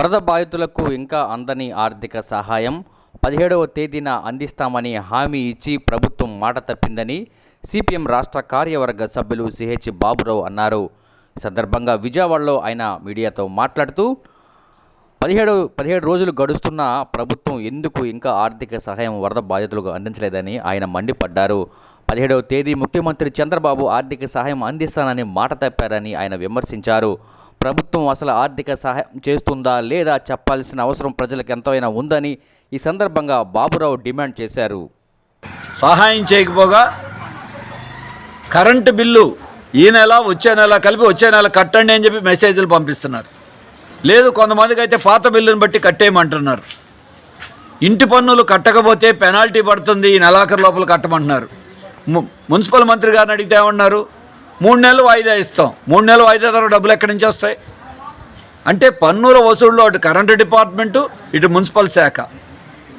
వరద బాధితులకు ఇంకా అందని ఆర్థిక సహాయం 17వ తేదీన అందిస్తామని హామీ ఇచ్చి ప్రభుత్వం మాట తప్పిందని సిపిఎం రాష్ట్ర కార్యవర్గ సభ్యులు సిహెచ్ బాబురావు అన్నారు. ఈ సందర్భంగా విజయవాడలో ఆయన మీడియాతో మాట్లాడుతూ 17 రోజులు గడుస్తున్నా ప్రభుత్వం ఎందుకు ఇంకా ఆర్థిక సహాయం వరద బాధితులకు అందించలేదని ఆయన మండిపడ్డారు. 17వ తేదీ ముఖ్యమంత్రి చంద్రబాబు ఆర్థిక సహాయం అందిస్తానని మాట తప్పారని ఆయన విమర్శించారు. ప్రభుత్వం అసలు ఆర్థిక సహాయం చేస్తుందా లేదా చెప్పాల్సిన అవసరం ప్రజలకు ఎంతైనా ఉందని ఈ సందర్భంగా బాబురావు డిమాండ్ చేశారు. సహాయం చేయకపోగా కరెంటు బిల్లు ఈ నెల వచ్చే నెల కలిపి వచ్చే నెల కట్టండి అని చెప్పి మెసేజ్లు పంపిస్తున్నారు. లేదు, కొంతమందికి అయితే పాత బిల్లుని బట్టి కట్టేయమంటున్నారు. ఇంటి పన్నులు కట్టకపోతే పెనాల్టీ పడుతుంది, ఈ నెలాఖరు లోపల కట్టమంటున్నారు. మున్సిపల్ మంత్రి గారిని అడిగితే ఏమన్నారు, 3 నెలలు వాయిదా ఇస్తాం. 3 నెలలు వాయిదా తర్వాత డబ్బులు ఎక్కడి నుంచి వస్తాయి? అంటే పన్నుల వసూళ్ళు అటు కరెంటు డిపార్ట్మెంటు, ఇటు మున్సిపల్ శాఖ,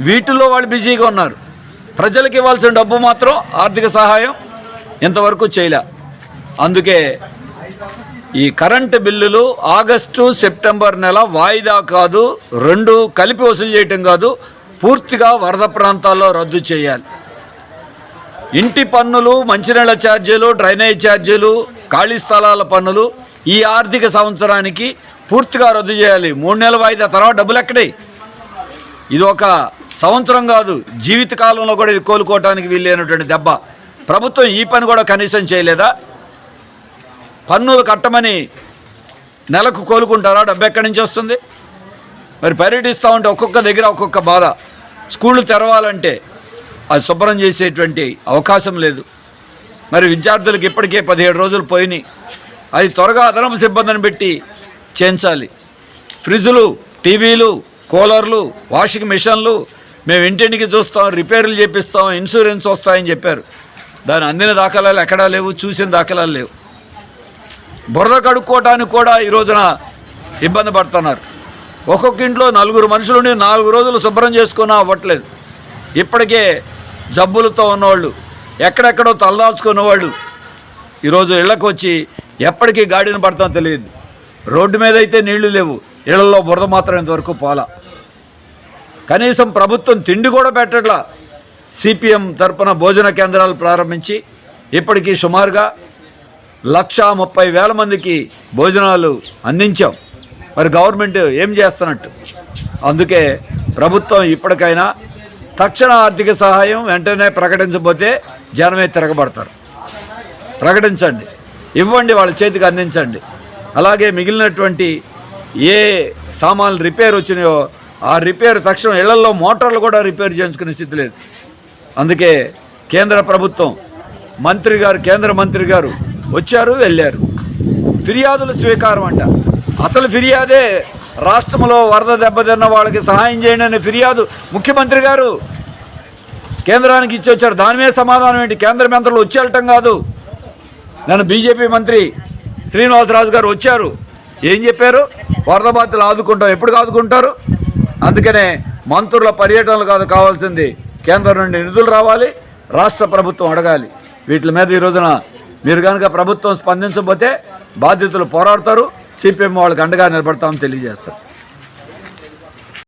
వీటిల్లో వాళ్ళు బిజీగా ఉన్నారు. ప్రజలకు ఇవ్వాల్సిన డబ్బు మాత్రం ఆర్థిక సహాయం ఇంతవరకు చేయలే. అందుకే ఈ కరెంటు బిల్లులు ఆగస్టు సెప్టెంబర్ నెల వాయిదా కాదు, 2 కలిపి వసూలు చేయటం కాదు, పూర్తిగా వరద ప్రాంతాల్లో రద్దు చేయాలి. ఇంటి పన్నులు, మంచినీళ్ళ ఛార్జీలు, డ్రైనేజ్ ఛార్జీలు, ఖాళీ స్థలాల పన్నులు ఈ ఆర్థిక సంవత్సరానికి పూర్తిగా రద్దు చేయాలి. 3 నెలల వాయిదా తర్వాత డబ్బులు ఎక్కడే? ఇది ఒక సంవత్సరం కాదు, జీవితకాలంలో కూడా ఇది కోలుకోవడానికి వీలైనటువంటి దెబ్బ. ప్రభుత్వం ఈ పని కూడా కనీసం చేయలేదా? పన్నులు కట్టమని నెలకు కోలుకుంటారా? డబ్బు ఎక్కడి నుంచి వస్తుంది? మరి పర్యటిస్తూ ఉంటే ఒక్కొక్క దగ్గర ఒక్కొక్క బాధ. స్కూళ్ళు తెరవాలంటే అది శుభ్రం చేసేటువంటి అవకాశం లేదు. మరి విద్యార్థులకు ఇప్పటికే 17 రోజులు పోయినాయి. అది త్వరగా అదనపు సిబ్బందిని పెట్టి చేయించాలి. ఫ్రిడ్జులు, టీవీలు, కూలర్లు, వాషింగ్ మిషన్లు మేము ఇంటింటికి చూస్తాం, రిపేర్లు చేపిస్తాం, ఇన్సూరెన్స్ వస్తాయని చెప్పారు. దాని అందిన దాఖలాలు ఎక్కడా లేవు, చూసిన దాఖలాలు లేవు. బురద కడుక్కోవడానికి కూడా ఈ రోజున ఇబ్బంది పడుతున్నారు. ఒక్కొక్క ఇంట్లో 4 మనుషులుండి 4 రోజులు శుభ్రం చేసుకున్నా అవ్వట్లేదు. ఇప్పటికే జబ్బులతో ఉన్నవాళ్ళు, ఎక్కడెక్కడో తలదాల్చుకున్న వాళ్ళు ఈరోజు ఇళ్లకు వచ్చి ఎప్పటికీ గాడిన పడతామో తెలియదు. రోడ్డు మీద అయితే నీళ్లు లేవు, ఇళ్లలో బురద మాత్రం ఇంతవరకు పోలా. కనీసం ప్రభుత్వం తిండి కూడా పెట్టట్లా. సిపిఎం తరపున భోజన కేంద్రాలు ప్రారంభించి ఇప్పటికీ సుమారుగా 1,30,000 మందికి భోజనాలు అందించాం. మరి గవర్నమెంట్ ఏం చేస్తున్నట్టు? అందుకే ప్రభుత్వం ఇప్పటికైనా తక్షణ ఆర్థిక సహాయం వెంటనే ప్రకటించబోతే జనమే తిరగబడతారు. ప్రకటించండి, ఇవ్వండి, వాళ్ళ చేతికి అందించండి. అలాగే మిగిలినటువంటి ఏ సామాన్లు రిపేర్ వచ్చినాయో ఆ రిపేర్ తక్షణం, ఇళ్లలో మోటార్లు కూడా రిపేర్ చేయించుకునే స్థితి లేదు. అందుకే కేంద్ర ప్రభుత్వం కేంద్ర మంత్రి గారు వచ్చారు, వెళ్ళారు. ఫిర్యాదుల స్వీకారం అంట. అసలు ఫిర్యాదే రాష్ట్రంలో వరద దెబ్బతిన్న వాళ్ళకి సహాయం చేయండి అనే ఫిర్యాదు ముఖ్యమంత్రి గారు కేంద్రానికి ఇచ్చి వచ్చారు. దాని మీద సమాధానం ఏంటి? కేంద్ర మంత్రులు వచ్చి వెళ్ళటం కాదు. నన్ను బీజేపీ మంత్రి శ్రీనివాసరాజు గారు వచ్చారు, ఏం చెప్పారు? వరద బాధితులు ఆదుకుంటాం. ఎప్పుడు ఆదుకుంటారు? అందుకనే మంత్రుల పర్యటనలు కాదు కావాల్సింది, కేంద్రం నుండి నిధులు రావాలి, రాష్ట్ర ప్రభుత్వం అడగాలి. వీటి మీద ఈ రోజున మీరు కనుక ప్రభుత్వం స్పందించకపోతే బాధితులు పోరాడతారు. సిపిఎం వాళ్ళకి అండగా నిలబడతామని తెలియజేస్తారు.